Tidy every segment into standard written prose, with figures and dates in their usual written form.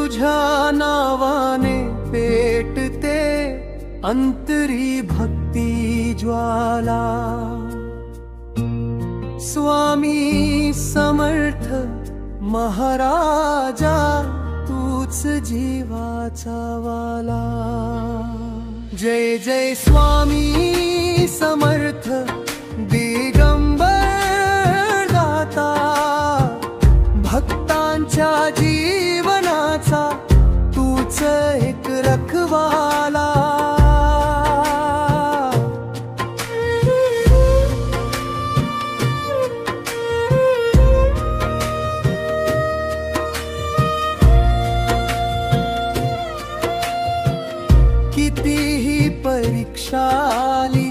तुझ्या नावाने पेटते अंतरी भक्ती ज्वाला। स्वामी समर्थ महाराजा तूच जीवाचा वाला। जय जय स्वामी समर्थ दिगंबर दाता, भक्तांच्या जीवनाचा तूच एक रखवाला। कितीही परीक्षा आली,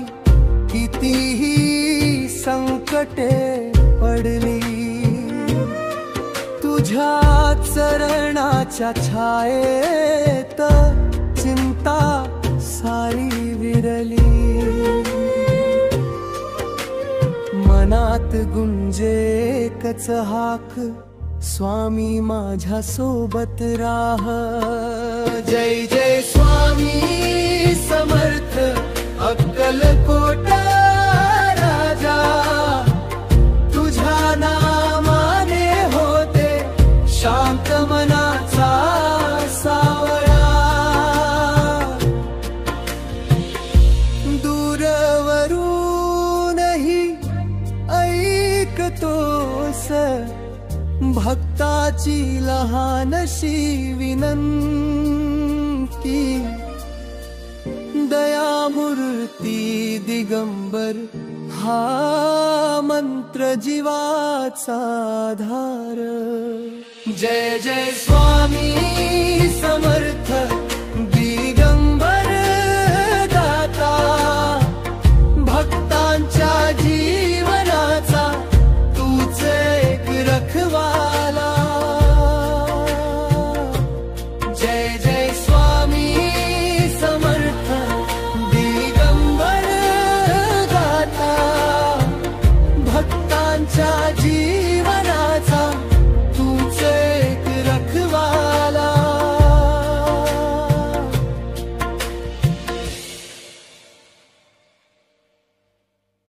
कितीही संकटे पडली, तुझ्या चरणाच्या छायेत चिंता सारी विरली। मनात गुंजे एकच हाक, स्वामी माझ्या सोबत राह। जय जय स्वामी समर्थ अक्कलकोट राजा, तुझ्या नामाने होते शांत मनाचा सावळा। दूरवरूनही ऐकतोस भक्ताची लहानशी विनंती। दयामूर्ती दिगंबर हा मंत्र जीवाचा आधार। जय जय स्वामी समर्थ